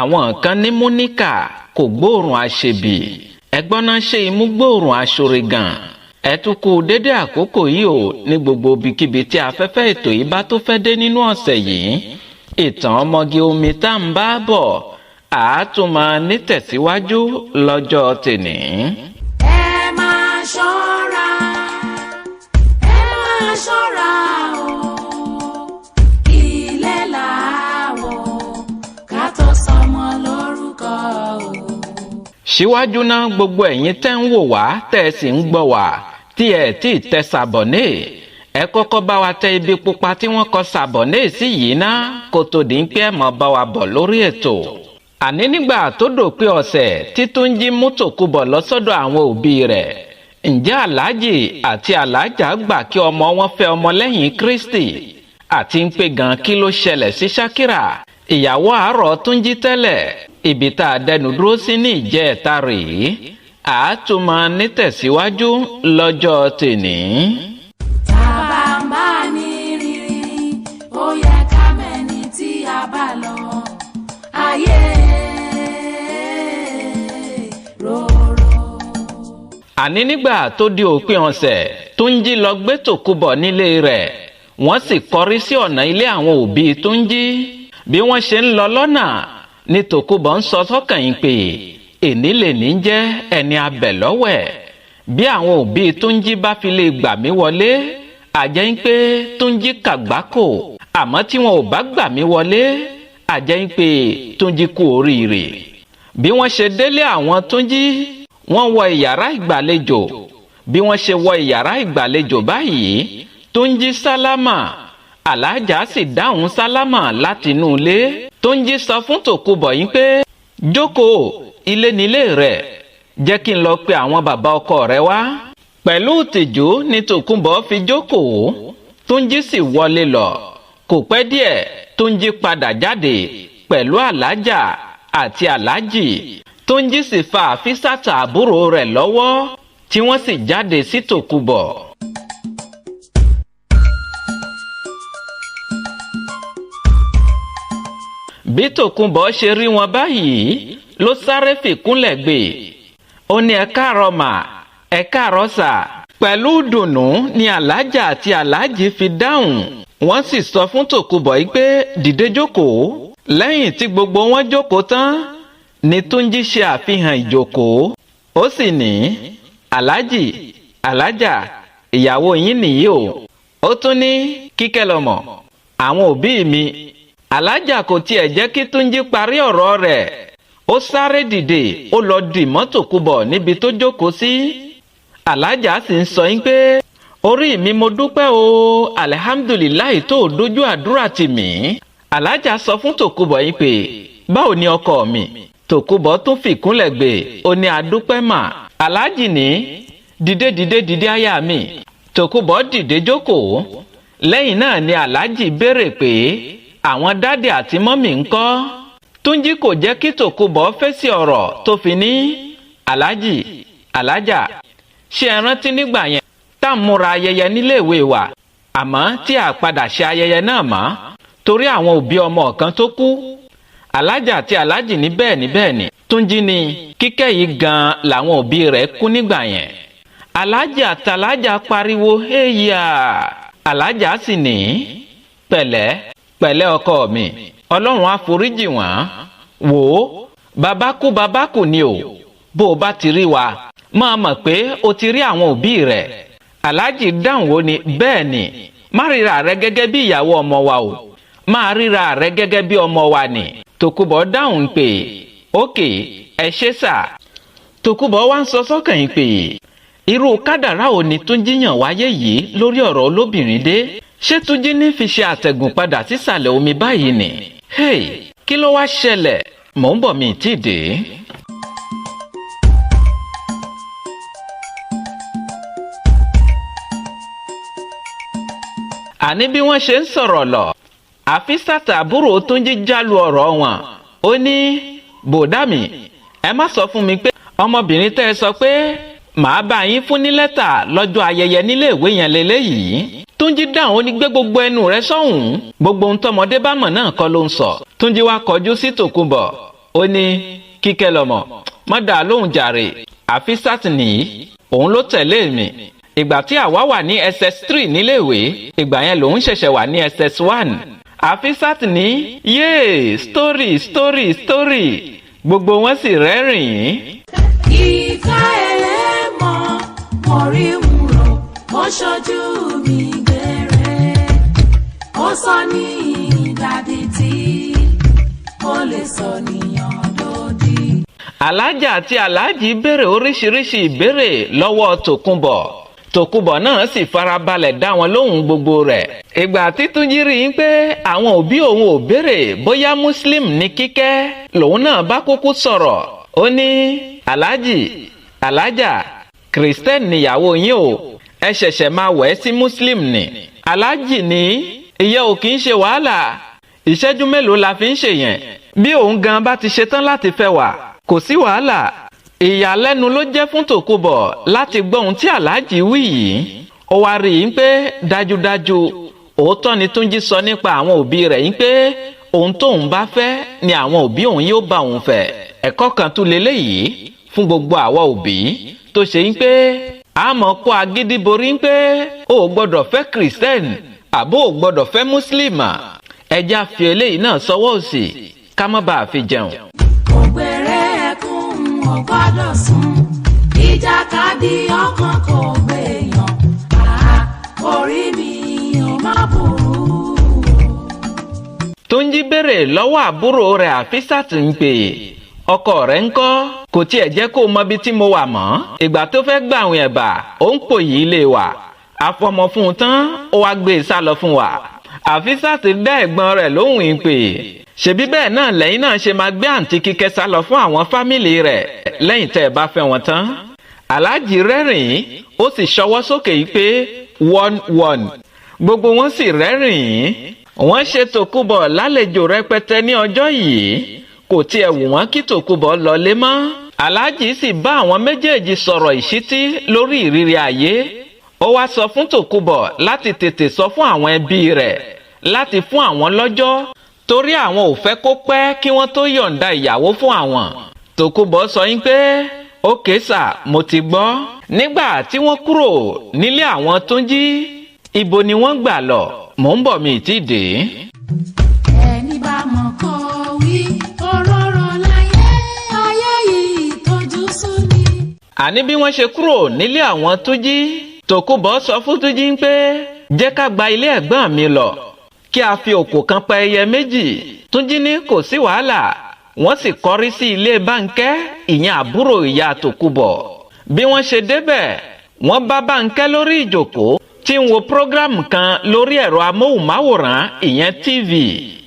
àwọn kan ní Móníkà kò gbóòórùn aṣebi, ẹgbọ́n náà ṣe imú gbóòórùn aṣore gan. Ẹ tún kú dédé àkókò yìí o ní gbogbo ibikíbi tí afẹ́fẹ́ ètò yìí bá tó fẹ́ dé nínú ọ̀sẹ̀ yìí. Ìtàn ọmọge omi tá ń bá bọ̀ àátún máa nítẹ̀síwájú lọ́jọ́ tèní. Ẹ máa ṣọ́ra o, ilé làwọ̀ ká tó sọmọ lórúkọ o. Síwájú náà gbogbo ẹ̀yin tẹ́ ń wò wá tẹ́ ẹ sì ń gbọ́ wá tí ẹ tí ì tẹ sàbọ̀nẹ́ ẹ kọ́kọ́ bá wa tẹ ibi pupa tí wọ́n kọ sàbọ̀nẹ́ sí yìí ná kó tó di pé ẹ mọ̀ bá wa bọ̀ lórí ètò. Àní nígbà tó dòpin ọ̀sẹ̀ tí Túnjí mú tòkúbọ̀ lọ sọ́dọ̀ àwọn òbí rẹ̀, ǹjẹ́ aláàjì àti aláàjà gbà kí ọmọ wọn fẹ́ ọmọlẹ́yìn Kristi? Àti ń pé gan kí ló ṣẹlẹ̀ sí Ṣákírà, ìyàwó àárọ̀ Túnjí tẹ́lẹ̀? Ibi tá a dẹnu dúró sí ní ìjẹta rèé, àátún máa nítẹ̀síwájú lọ́jọ́ tèní. Tàbá ń bá ní rírí, ó yẹ ká mẹ́ni tí a bá lọ. Ayé rorò. Àní nígbà tó di òpin ọ̀sẹ̀, Túnjí lọ gbé tòkúbọ̀ nílé rẹ̀, wọ́n sì kọrí sí ọ̀nà ilé àwọn òbí Túnjí. Bí wọ́n ṣe ń lọ lọ́nà ní tòkúbọ̀ ń sọ sọ́kàn yín pé èní lè ní jẹ́ ẹni abẹ̀ lọ́wẹ̀. Bí àwọn òbí Túnjí bá fi lè gbà mí wọlé, àjẹ́ ń pé Túnjí kàgbákò, àmọ́ tí wọn ò bá gbà mí wọlé, àjẹ́ ń pé Túnjí kú oríire. Bí wọ́n ṣe délé àwọn Túnjí, wọ́n wọ ìyàrá ìgbàlejò. Bí wọ́n ṣe wọ ìyàrá ìgbàlejò báyìí, Túnjí sálámà, aláàjà sì dáhùn sálámà látinú ilé. Túnjí sọ fún tòkúbọ̀ yín pé jókòó, ilé nílé rẹ̀, jẹ́ kí n lọ pe àwọn bàbá ọkọ rẹ̀ wá. Pẹ̀lú ìtìjú ni tòkúbọ̀ fi jókòó. Túnjí sì wọlé lọ. Kò pẹ́ díẹ̀, Túnjí padà jáde pẹ̀lú aláàjà àti aláàjì. Túnjí sì fa àfísàtà àbúrò rẹ̀ lọ́wọ́ tí wọ́n sì jáde sí tòkúbọ̀. Bí tòkúbọ̀ ṣe rí wọn báyìí ló sáré fìkúnlẹ̀ gbé. Ó ní ẹ káàárọ̀ mà, ẹ káàárọ̀ sà. Pẹ̀lú ìdùnnú ni aláàjà àti aláàjì fi dáhùn. Wọ́n sì sọ fún tòkúbọ̀ yìí pé dìde jókòó. Lẹ́yìn tí gbogbo wọn jókòó tán ni Túnjí ṣe àfihàn ìjókòó. Ó sì ní aláàjì, aláàjà, ìyàwó yín nìyí o. Ó tún ní kíkẹ́ lọ́mọ, àwọn òbí mi. Aláàjà kò tiẹ̀ jẹ́ kí Túnjí parí ọ̀rọ̀ rẹ̀. Ó sáré dìde, ó lọ dì mọ́ tòkúbọ̀ níbi tó jókòó sí. Aláàjà sì ń sọ yín pé orí mi mo dúpẹ́ o, alihamdulilayi tó dojú àdúrà tì mí. Aláàjà sọ fún tòkúbọ̀ yín pé báwo ni ọkọ mi? Tòkúbọ̀ tún fìkúnlẹ̀ gbé, ó ní adúpẹ́ mà. Aláàjì ní dìde aya mi. Tòkúbọ̀ dìde jókòó. Lẹ́yìn náà ni aláàjì béèrè pé àwọn dádì àti mọ́mì ńkọ́? Túnjí kò jẹ́ kí tòkúbọ̀ fèsì ọ̀rọ̀ tó fi ní aláàjì, aláàjà, ṣé ẹ rántí nígbà yẹn tá ń múra ayẹyẹ níléèwé wa, àmọ́ tí a padà ṣe ayẹyẹ náà mọ́ torí àwọn òbí ọmọ kan tó kú? Aláàjà àti aláàjì ní bẹ́ẹ̀ ni. Túnjí ní kíkẹ́ yìí gan làwọn òbí rẹ̀ kú nígbà yẹn. Aláàjì àti aláàjà pariwo héyà. Aláàjà sì ní pẹ̀lẹ́ ọkọ mi, Ọlọ́run á foríjì wọ́n. Wò ó, bàbá kú ni o. Bó o bá ti rí wa, máa mọ̀ pé o ti rí àwọn òbí rẹ̀. Aláàjì dáhùn ó ní bẹ́ẹ̀ ni, má ríra rẹ gẹ́gẹ́ bí ìyàwó ọmọ wa o, máa ríra rẹ gẹ́gẹ́ bí ọmọ wa ni. Tòkúbọ̀ dáhùn pé ókè, ẹ ṣé sà. Tòkúbọ̀ wá ń sọ sọ́kàn yín pé irú kádàrá ò ní Túnjí yàn wáyé yìí lórí ọ̀rọ̀ olóbìnrin dé. Ṣé Túnjí ní fi ṣe àtẹ̀gùn padà sísàlẹ̀ omi báyìí ni? Hey, kí ló wá ṣẹlẹ̀? Mò ń bọ̀ mi tí ì dé. Àní bí wọ́n ṣe ń sọ̀rọ̀ lọ, àfísàtà àbúrò Túnjí jálu ọ̀rọ̀ wọn. Ó ní bòdá mi, ẹ má sọ fún mi pé ọmọbìnrin tẹ́ ẹ sọ pé màá bá yín fún ní lẹ́tà lọ́jọ́ ayẹyẹ níléèwé yẹn leléyìí. Túnjí dáhùn ó ní gbé gbogbo ẹnu rẹ̀ sọ́hùn. Gbogbo ohun tọmọdé bá mọ̀ náà kọ́ ló ń sọ. Túnjí wá kọjú sí tòkúbọ̀. ó ní kíkẹ́ lọ́mọ má dá lóhùn jàre àfísàt nìyí òun ló tẹ̀lé mi ìgbà tí àwa wà ní ss3 níléèwé ìgbà yẹn lòun ṣẹ̀ṣẹ̀ wà ní ss1 àfísàt ní yéè story gbogbo wọn sì rẹ́rìn-ín. ìka ẹlẹ́mọ̀ mo rí wúrò ó ṣojú mi gbére ó sọ ní ìdádì tí ó lè sọ níyàn lódì. alájà àti aláàjì béèrè oríṣiríṣi ìbéèrè lọ́wọ́ tòkunbọ̀ náà sì farabalẹ̀ dá wọn lóhùn gbogbo rẹ̀. ìgbà tí Túnjí rí i pé àwọn òbí òun ò béèrè bóyá muslim ní kíkẹ́ lòun náà bá kúkú sọ̀rọ̀ ó ní aláàjì alájà kristẹn níyàwó yín o ẹ ṣẹ̀ṣẹ̀ máa wẹ̀ sí muslim ni. aláàjì ní ìyẹn ò kì í ṣe wàhálà ìṣẹ́jú mélòó la fi ń ṣe yẹn bí òun gan bá ti ṣetán láti fẹ́ wà kò sí wàhálà. ìyàlẹ́nu ló jẹ́ fún tòkunbọ̀ láti gbọ́ ohun tí aláàjì wí yìí ó wá rí i pé dájúdájú òótọ́ ni Túnjí sọ nípa àwọn òbí rẹ̀ yìí pé ohun tóun bá fẹ́ ni àwọn òbí òun yóò bá òun fẹ́. ẹ̀kọ́ kan tún leléyìí fún gbogbo àwa òbí tó ṣe yín pé àmọ́ kó agídí borí ń pé o ò gbọ́dọ̀ fẹ́ kìrìsìtẹ́nì àbó ò gbọ́dọ̀ fẹ́ mùsùlùmí ẹja fi eléyìí náà sọ́wọ́ òsì ká má bàa fi jẹun. ògbèrè ẹkún ò gbọ́dọ̀ sùn ìjàkadì ọkàn kò gbèyàn orí mi ò má burú. Túnjí béèrè lọ́wọ́ àbúrò rẹ̀ àfísàt ń pè ọkọ rẹ̀ ńkọ́ kò tiẹ̀ jẹ́ kó mọ ibi tí mo wà mọ́ ìgbà tó fẹ́ gbà àwọn ẹ̀bà ó ń pò yìí lè wà àfọmọ fún un tán ó wá gbé e sá lọ fún wa. àfísàt dá ẹ̀gbọ́n rẹ̀ lóhùn ń pè ṣebí bẹ́ẹ̀ náà lẹ́yìn náà ṣe máa gbé àǹtí kíkẹ́ sá lọ fún àwọn fámìlì rẹ̀ lẹ́yìn tẹ́ ẹ bá fẹ́ wọn tán. aláàjì rẹ́rìn-ín ó sì ṣọwọ́ sókè yìí pé 1-1 gbogbo wọn sì rẹ́rìn-ín. wọ́n ṣe tòkunbọ̀ lálejò rẹpẹtẹ ní ọjọ́ yìí kò tiẹ̀ wù wọ́n kí tòkunbọ̀ lọlé mọ́. aláàjì sì bá àwọn méjèèjì sọ̀rọ̀ ìṣítí lórí ìrírí ayé. ó wá sọ fún tòkunbọ̀ láti tètè sọ fún àwọn ẹbí rẹ̀ láti fún àwọn lọ́jọ́ torí àwọn ò fẹ́ kó pẹ́ kí wọ́n tó yọ̀ǹda ìyàwó fún àwọn. tòkunbọ̀ sọ yín pé ókè sà mo ti gbọ́. nígbà tí wọ́n kúrò nílé àwọn Túnjí ibo ni wọ́n gbà lọ mò ń bọ̀ mi ti dé. ẹni bá mọ̀ kó wí òróró láyé ayé yìí tójú sú ni. àní bí wọ́n ṣe kúrò nílé àwọn Túnjí tòkunbọ̀ sọ fún Túnjí pé jẹ́ ká gba ilé ẹ̀gbọ́n mi lọ kí a fi òkò kan pa ẹyẹ méjì. Túnjí ní kò sí wàhálà wọ́n sì kọrí sí ilé Bánkẹ́ ìyẹn àbúrò ìyá tòkunbọ̀. bí wọ́n ṣe débẹ̀ wọ́n bá Bánkẹ́ lórí ìjòkó tí ń wo prógrámù kan lórí ẹ̀rọ amóhùnmáwòrán ìyẹn TV.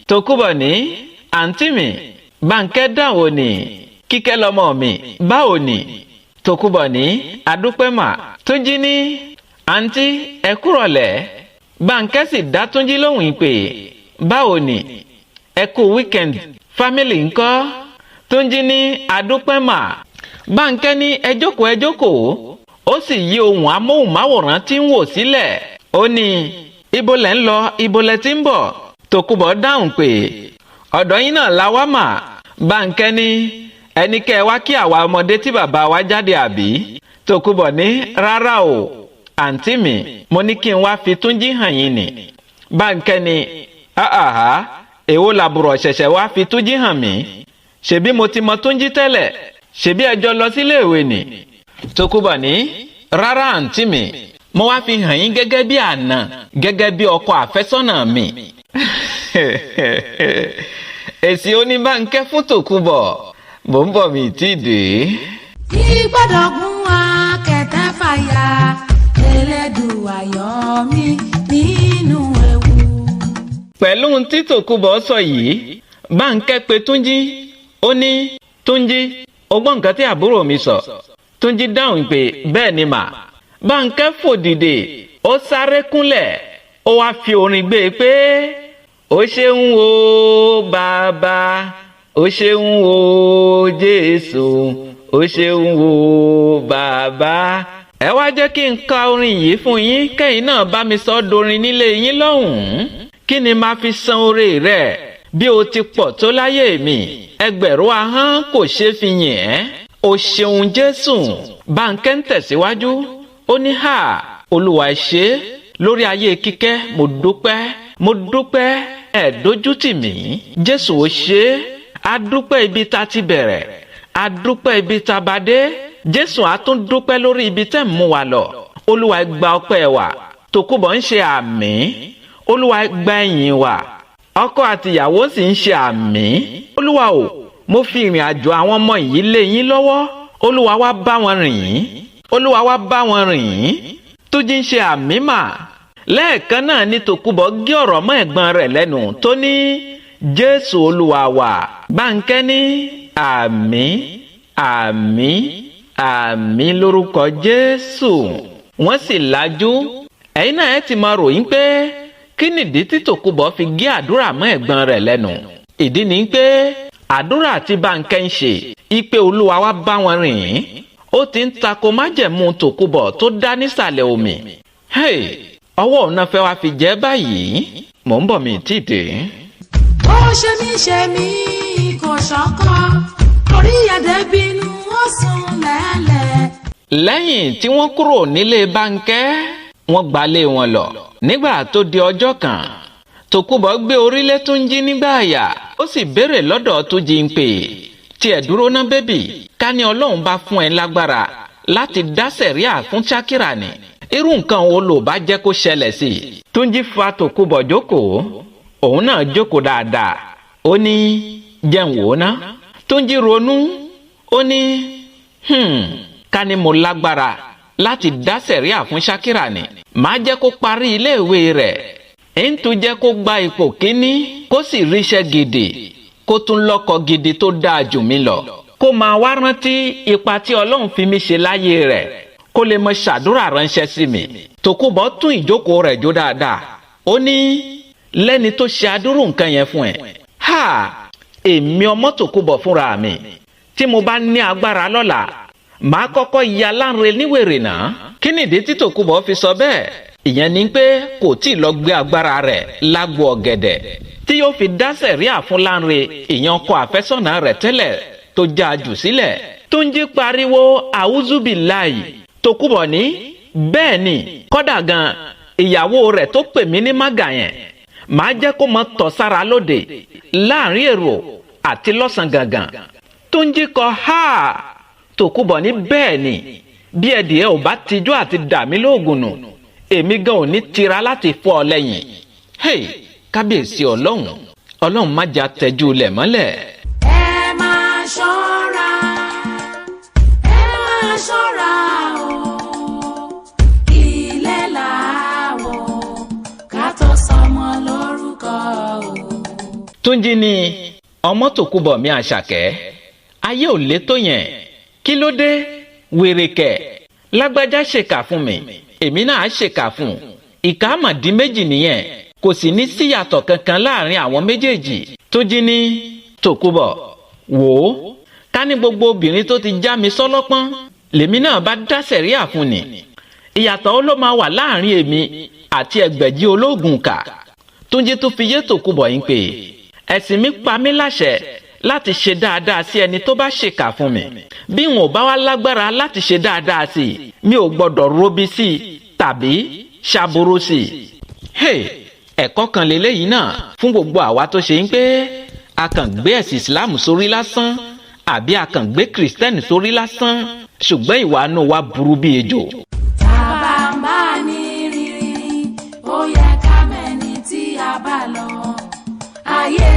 tòkunbọ̀ ní àǹtí mi Bánkẹ́ dáhùn ní kíkẹ́ lọ́mọ mi báwo ni. tòkunbọ̀ ní adúpẹ́ mà. Túnjí ní àǹtí ẹ kúrọ̀lẹ́. Bánkẹ́ sì dá Túnjí lóhùn pé báwo ni ẹ kú wíkẹ́ndì fámìlì ńkọ́. Túnjí ní adúpẹ́ mà. Bánkẹ́ ní ẹ jókòó ó sì yí ohùn amóhùnmáwòrán tí ń wò sílẹ̀ ó ní ibo lẹ̀ ń lọ ibo lẹ̀ ti ń bọ̀. tòkunbọ̀ dáhùn pé ọ̀dọ̀ yín náà la wá mà. Bánkẹ́ ní ẹni kẹ́ ẹ wá kí àwa ọmọdé tí bàbá wa jáde àbí. tòkunbọ̀ ní rárá o àǹtí mi mo ní kí n wá fi Túnjí hàn yín ni. Bánkẹ́ ní àhàhà èwo làbùrọ̀ ṣẹ̀ṣẹ̀ wá fi Túnjí hàn mí ṣebí mo ti mọ Túnjí tẹ́lẹ̀ ṣebí ẹjọ́ lọ síléèwé ni. tòkunbọ̀ ní rárá àǹtí mi mo wá fi hàn yín gẹ́gẹ́ bí àná gẹ́gẹ́ bí ọkọ àfẹ́sọ́nà mi. èsì oníbánkẹ́ fún tòkunbọ̀ mò ń bọ̀ mi tí dé. kí gbọ́dọ̀ gún akẹ̀tẹ̀ fàyà Elédùà yọ mí nínú ewu. pẹ̀lú tí tòkunbọ̀ sọ yìí Bánkẹ́ pe Túnjí ó ní Túnjí o gbọ́ nǹkan tí àbúrò mi sọ. Túnjí dáhùn pé bẹ́ẹ̀ ni mà. Bánkẹ́ fò dìde ó sáré kúnlẹ̀ ó wá fi orin gbé e pé ó ṣeun o bàbá ó ṣeun o Jésù ó ṣeun o bàbá. ẹ wá jẹ́ kí n ka orin yìí fún yín kẹ́yìn náà bá mi sọ dorin nílé yín lọ́hùn-ún. kí ni máa fi san oore rẹ̀ bí o ti pọ̀ tó láyé mi ẹgbẹ̀rún ahọ́n kò ṣeé fi yìn ẹ́. o ṣeun Jésù. Bánkẹ́ ń tẹ̀síwájú ó ní Olúwa ṣe lórí ayé Kíkẹ́. mo dúpẹ́ ẹ dójú tì mí. Jésù ó ṣe a dúpẹ́ ibi tá ti bẹ̀rẹ̀, a dúpẹ́ ibi tá bá dé. Jésù á tún dúpẹ́ lórí ibi tẹ́ ń mú wa lọ. Olúwa gba ọpẹ́ wa. Tòkunbọ̀ ń ṣe àmín. Olúwa gba ẹ̀yìn wa. Ọkọ àti ìyàwó sì ń ṣe àmín. Olúwa o, mo fi ìrìn àjò àwọn ọmọ yìí lé yín lọ́wọ́. Olúwa wá bá wọn rìn. Olúwa wá bá wọn rìn. Túnjí ń ṣe àmín mà. Lẹ́ẹ̀kan náà ni Tòkunbọ̀ gé ọ̀rọ̀ mọ́ ẹ̀gbọ́n rẹ̀ lẹ́nu tó ní Jésù Olúwa wa. Bánkẹ́ ní àmín, àmín, àmín lórúkọ Jésù. Wọ́n sì lajú. Ẹ̀yin náà ẹ ti máa ròyìn pé kí nìdí tí Tòkunbọ̀ fi gé àdúrà mọ́ ẹ̀gbọ́n rẹ̀ lẹ́nu. Ìdí ni pé àdúrà tí Bánkẹ́ ń ṣe ìpè Olúwa wá bá wọn rìn. Ó ti ń tako májẹ̀mú Tòkunbọ̀ tó dá nísàlẹ̀ omi. Ọwọ́ òun náà fẹ́ wá fi jẹ́ báyìí. Mò ń bọ̀ mí tìde. Ó ṣe mí kò ṣọ̀kan orí ẹ̀dẹ̀ bínú ó sùn lẹ́lẹ̀. Lẹ́yìn tí wọ́n kúrò nílé Bánkẹ́ wọ́n gbalé wọn lọ. Nígbà tó di ọjọ́ kan Tòkunbọ̀ gbé orílẹ̀ Túnjí nígbà àyà. Ó sì béèrè lọ́dọ̀ Túnjí ń pè tiẹ̀ dúró ná bébì. Ká ní Ọlọ́run bá fún ẹ lágbára láti dá sẹ̀ríà fún Ṣákírà ni, irú nǹkan wo ló bá jẹ́ kó ṣẹlẹ̀ sí i? Túnjí fa Tòkunbọ̀ jókòó. Òun náà jókòó dáadáa. Ó ní jẹun wò ná. Túnjí ronú. Ó ní ká ní mo lágbára láti dá sẹ̀ríà fún Ṣákírà ni, màá jẹ́ kó parí iléèwé rẹ̀. ń tún jẹ́ kó gba ipò kíní, kó sì ríṣẹ́ gidi, kó tún lọ́kọ gidi tó dáa jù mí lọ. Kó máa wá rántí ipa tí Ọlọ́run fi mí ṣe láyé rẹ̀, kó lè mọ ṣàdúrà ránṣẹ́ sí mi. Tòkunbọ̀ tún ìjókòó rẹ̀ jó dáadáa. Ó ní lẹ́ni tó ṣe adúrú nǹkan yẹn fún ẹ. Èmi ọmọ Tòkunbọ̀ fúnra mi, tí mo bá ní agbára lọ́la, màá kọ́kọ́ ya Láńre níwèrè náà. Kí nìdí tí Tòkunbọ̀ fi sọ bẹ́ẹ̀? Ìyẹn ni pé kò tí ì lọ gbé agbára rẹ̀ lágbo ọ̀gẹ̀dẹ̀ tí yóò fi dá sẹ̀ríà fún Láńre, ìyẹn ọkọ àfẹ́sọ́nà rẹ̀ tẹ́lẹ̀ tó já jù sílẹ̀. Túnjí pariwo àwùzúbìláì. Tòkunbọ̀ ní bẹ́ẹ̀ ni, kọ́dà gan ìyàwó rẹ̀ tó pè mí ní mága yẹn, màá jẹ́ kó mọ tọ̀ sára lóde láàrin èrò àti lọ́sàn gangan. Túnjí kọ Tòkunbọ̀ ní bẹ́ẹ̀ ni, bí ẹdìẹ ò bá tijú àti dà mí lóògùn nù, èmi gan ò ní tira láti fọ́ ọ lẹ́yìn. Kábíyèsí Ọlọ́run má jà tẹ́jú lẹ̀ mọ́lẹ̀. Ẹ máa ṣọ́ra o, ilé làwọ̀ ká tó sọmọ lórúkọ o. Túnjí ni ọmọ Tòkunbọ̀ mi Àṣàkẹ́, ayé ò lé tó yẹn. Kí ló dé? Wèrè kẹ̀. Lágbájá ṣèkà fún mi, èmi náà ṣèkà fún un. Ìkà àmọ̀dí méjì nìyẹn, kò sì ní síyàtọ̀ kankan láàrin àwọn méjèèjì. Túnjí ní Tòkunbọ̀ wò ó, ká ní gbogbo obìnrin tó ti já mi sọ́lọ́pọ́n lèmi náà bá dá sẹ̀ríà fún ni, ìyàtọ̀ ó ló máa wà láàrin èmi àti ẹgbẹ̀jì ológun kà. Túnjí tún fi yé Tòkunbọ̀ yín pé ẹ̀sìn mi pa mí láṣẹ láti ṣe dáadáa sí ẹni tó bá ṣèkà fún mi. Bí n ò bá wá lágbára láti ṣe dáadáa sí i, mi ò gbọ́dọ̀ robi sí i tàbí ṣàbúrú sí i. Ẹ̀kọ́ kan lélẹ́yìí náà fún gbogbo àwa tó ṣe ń pé a kàn gbé ẹ̀sìn Islam sórí lásán àbí a kàn gbé Kristẹni sórí lásán, ṣùgbọ́n ìwà inú wa burú bí ejò. Tàbá ń bá ní rírí, ó yẹ ká mẹ́ni tí a bá lọ. Ayé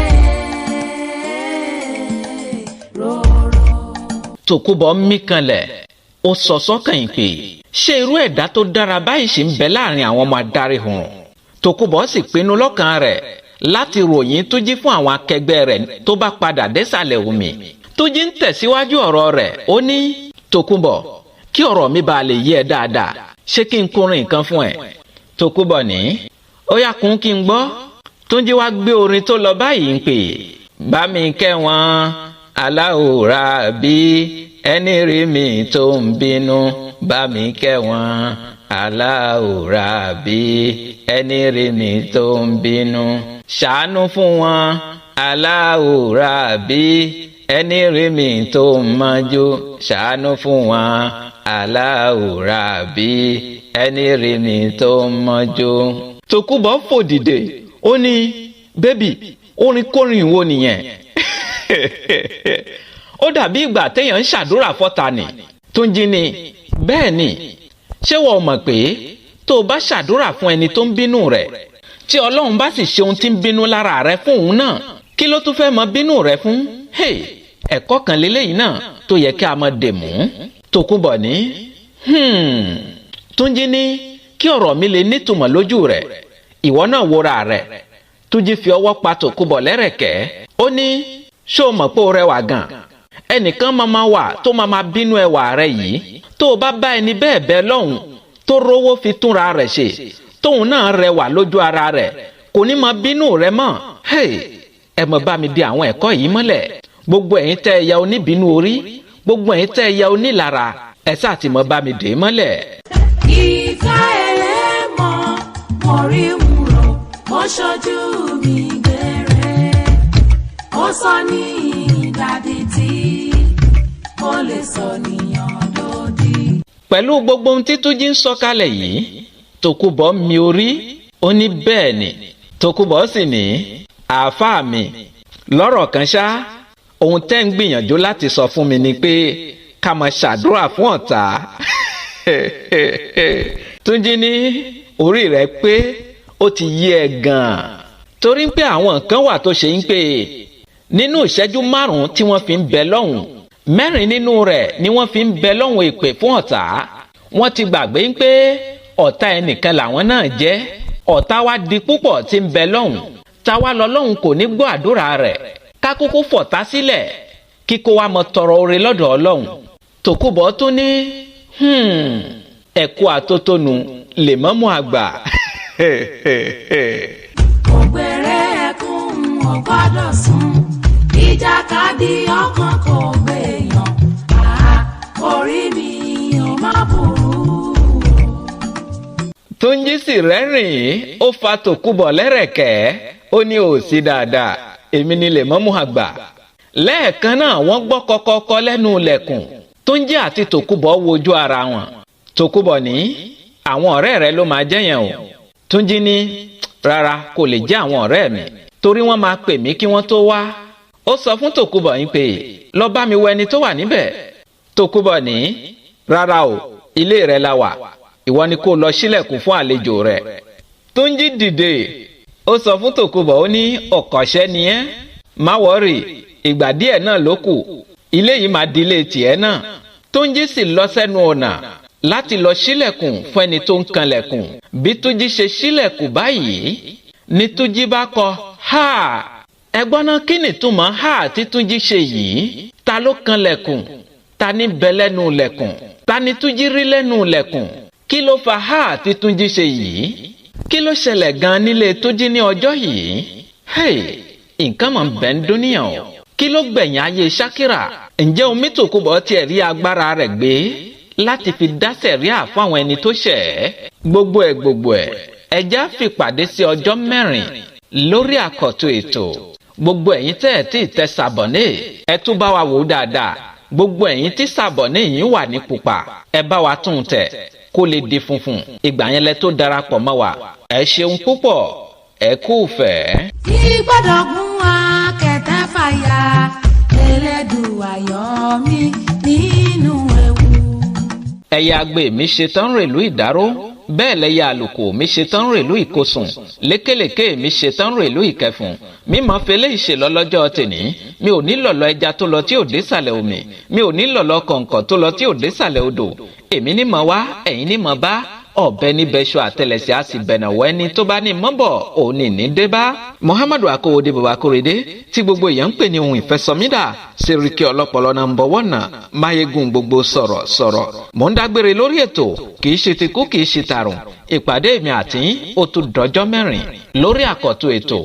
Tòkunbọ̀ mí kanlẹ̀, ó sọ sọ́kàn yìí pé ṣé irú ẹ̀dá tó dára báyìí ṣì ń bẹ láàrin àwọn ọmọ adarí hùn. Tòkunbọ̀ sì pinnu lọ́kàn rẹ̀ láti ròyìn Túnjí fún àwọn akẹgbẹ́ rẹ̀ tó bá padà désàlẹ̀ omi. Túnjí ń tẹ̀síwájú ọ̀rọ̀ rẹ̀, ó ní Tòkunbọ̀, kí ọ̀rọ̀ mi bá lè yé ẹ dáadáa, ṣé kí n kọrin nǹkan fún ẹ? Tòkunbọ̀ ní ó yá kún kí n gbọ́. Túnjí wá gbé orin tó lọ báyìí ń pè bá mi kẹ́ wọn aláwòrán bí ẹni rí mi tó ń bínú, bá mi kẹ́ wọn aláwòrán bí ẹni rí mi tó ń bínú, ṣàánú fún wọn aláwòrán bí ẹni rí mi tó mọ́jú ṣàánú fún wọn aláwòrán bí ẹni rí mi tó mọ́jú. Tòkunbọ̀ fò dìde ó ní bébì orin kórin wo nìyẹn ó dàbí ìgbà téèyàn ń ṣàdúrà fọ́ta ni. Túnjí ni bẹ́ẹ̀ ni ṣé wọ́n mọ̀ pé tó o bá ṣàdúrà fún ẹni tó ń bínú rẹ̀ tí Ọlọ́run bá sì ṣe ohun tí ń bínú lára rẹ̀ fún òun náà kí ló tún fẹ́ mọ bínú rẹ̀ fún? Ẹ̀kọ́ kan lélẹ́yìí náà tó yẹ kí a mọ dè mú. Tòkunbọ̀ ní Túnjí ní kí ọ̀rọ̀ mi lè nítumọ̀ lójú rẹ̀ ìwọ náà wòra rẹ̀. Túnjí fi ọwọ́ pa Tòkunbọ̀ lẹ́rẹ̀kẹ́ ó ní ṣó o mọ̀ pé o rẹwà gan ẹnìkan máa wà tó máa bínú ẹwà rẹ̀ yìí tó o bá bá ẹni bẹ́ẹ̀ bẹ́ẹ̀ lọ́hùn tó rówó fi túnra rẹ̀ ṣe tóun náà rẹwà lójú ara rẹ̀ kò ní máa bínú rẹ̀ mọ́. ẹ mọ̀ bá mi di àwọn ẹ̀kọ́ yìí mọ́lẹ̀ gbogbo ẹ̀yin tẹ́ ẹ ya oníbínú orí gbogbo ẹ̀yin tẹ́ ẹ ya onílara ẹ sáà ti mọ̀ bá mi dè mọ́lẹ̀. ìfẹ́ ẹlẹ́mọ̀ mo rí wúrò mo ṣojú mi gbére ó sọ ní ìdádì tí ó lè sọ níyàn lódì. pẹ̀lú gbogbo ohun tí Túnjí ń sọ kalẹ̀ yìí Tòkunbọ̀ mi orí ó ní bẹ́ẹ̀ ni. Tòkunbọ̀ sì ní àáfàá mi lọ́rọ̀ kan ṣá ohun tẹ́ ń gbìyànjú láti sọ fún mi ni pé ká máa ṣàdúrà fún ọ̀tá. Túnjí ní orí rẹ̀ pé ó ti yé ẹ gan-an torí pé àwọn kan wà tó ṣe ń pè nínú ìṣẹ́jú 5 tí wọ́n fi ń bẹ lọ́hùn 4 nínú rẹ̀ ni wọ́n fi ń bẹ lọ́hùn èpè fún ọ̀tá. Wọ́n ti gbàgbé pé ọ̀tá ẹnìkan làwọn náà jẹ́ ọ̀tá wa di púpọ̀ tí ń bẹ lọ́hùn táwa lọ́lọ́hùn kò ní gbọ́ àdúrà rẹ̀ ká kúkú fọ̀tá sílẹ̀ kíkó wa mọ tọrọ oore lọ́dọ̀ Ọlọ́hun. Tòkunbọ̀ tún ní ẹ̀kú àtótónu lèmọ́mù àgbà. ògbèrè ẹkún ò gbọ́dọ̀ sùn ìjàkadì ọkàn kò gbèyàn orí mi ò má burú. Túnjí sì rẹ́rìn-ín ó fa Tòkunbọ̀ lẹ́rẹ̀kẹ́ ó ní ó sí dáadáa èmi ni lèmọ́mù àgbà. Lẹ́ẹ̀kan náà wọ́n gbọ́ kọkọkọ lẹ́nu ilẹ̀kùn Túnjí àti Tòkunbọ̀ wojú ara wọn. Tòkunbọ̀ ní àwọn ọ̀rẹ́ rẹ ló máa jẹ́ yẹn o. Túnjí ní rárá kò lè jẹ́ àwọn ọ̀rẹ́ mi torí wọ́n máa pè mí kí wọ́n tó wá. Ó sọ fún Tòkunbọ̀ yín pé lọ bá mi wo ẹni tó wà níbẹ̀. Tòkunbọ̀ ní rárá o ilé rẹ la wà ìwọ ni kó lọ ṣílẹ̀kùn fún àlejò rẹ̀. Túnjí dìde ó sọ fún Tòkunbọ̀ ó ní ọ̀kọ̀ṣẹ́ ni ẹ́ má wọ́rì ìgbà díẹ̀ náà ló kù ilé yìí máa di ilé tiẹ̀ náà. Túnjí sì lọ sẹ́nu ọ̀nà láti lọ ṣílẹ̀kùn fún ẹni tó ń kanlẹ̀kùn. Bí Túnjí ṣe ṣílẹ̀kùn báyìí ni Túnjí bá kọ ha ẹgbọ́n náà kí ni túmọ̀ ha tí Túnjí ṣe yìí ta ló kanlẹ̀kùn ta ní bẹ lẹ́nu lẹ̀kùn ta ni Túnjí rí lẹ́nu lẹ̀kùn kí ló fa ha tí Túnjí ṣe yìí kí ló ṣẹlẹ̀ gan-an nílé Túnjí ní ọjọ́ yìí. nǹkan mọ̀ bẹ́ẹ̀ ń dúníyàn o kí ló gbẹ̀yìn ayé Ṣakira? ǹjẹ́ omi Tòkunbọ̀ tiẹ̀ rí agbára rẹ̀ gbé láti fi dá sẹ̀ríà fún àwọn ẹni tó ṣẹ̀ ẹ́? gbogbo ẹ̀ ẹja fìpàdé sí ọjọ́ 4 lórí àkọ́tún ètò. gbogbo ẹ̀yin tẹ́ ẹ̀ tí ì tẹ sàbọ̀nì ẹ tún bá wa wò ó dáadáa. gbogbo ẹ̀yin tí sàbọ̀nì yìí wà ní pupa ẹ bá wa tún tẹ̀ kó lè di funfun. ìgbà yẹn lẹ tó darapọ̀ mọ́ wa. ẹ ṣeun púpọ̀ ẹ kú fẹ́. kí gbọ́dọ̀ gún akẹ̀tẹ̀ fàyà Elédùà yọ mí nínú ewu. ẹ̀yà àgbè mi ṣetán rèlú ìdáró bẹ́ẹ̀ lẹ́yà àlùkò mi ṣetán rèlú ìkosùn lékèlékè mi ṣetán rèlú ìkẹfùn mímọ́ fẹlẹ́ ìṣèlọ lọ́jọ́ tèní mi ò ní lọ̀lọ́ ẹja tó lọ tí ò dé sàlẹ̀ omi mi ò ní lọ̀lọ́ kọ̀ǹkọ̀ tó lọ tí ò dé sàlẹ̀ odò èmi ní mọ̀ wá ẹ̀yin ní mọ̀ bá ọ̀bẹ ní bẹ́ṣọ àtẹlẹsẹ̀ á sì bẹ̀nàwọ́ ẹni tó bá ní mọ́bọ̀ òní ní dé bá. Muhammadu Akówódé bàbá Kórèdé tí gbogbo èèyàn ń pè ní ohun ìfẹsọ̀mídà Sẹ́ríkì ọlọ́pọlọ number 1 máyégún gbogbo sọ̀rọ̀. mò ń dágbére lórí ètò kì í ṣe ti kú kì í ṣe tàrùn. ìpàdé mi àti ó tún dọjọ́ 4 lórí àkọ́tún ètò.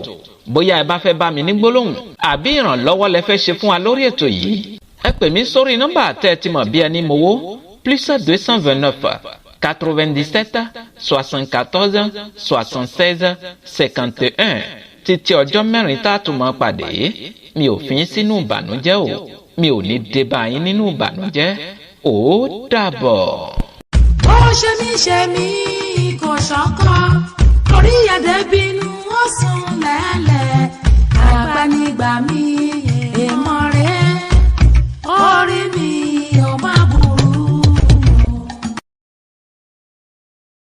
bóyá ẹ bá fẹ́ bá mi ní gbólóhùn àbí ìrànlọ́wọ́ lẹ fẹ́ ṣe fún wa lórí ètò yìí ẹ pè mí sórí nọ́mbà tẹ́ ẹ ti mọ̀ bí ẹni mowó +229 97 74 76 51 títí ọjọ́ 4 tá a tún máa pàdé mi ò fi yín sínú ìbànújẹ́ o mi ò ní dé bá yín nínú ìbànújẹ́ ó dàbọ̀. ó ṣe mí kò ṣọ́kọ́ orí ẹ̀dẹ̀ bínú ó sùn lẹ́lẹ̀ àgbà nígbà mi.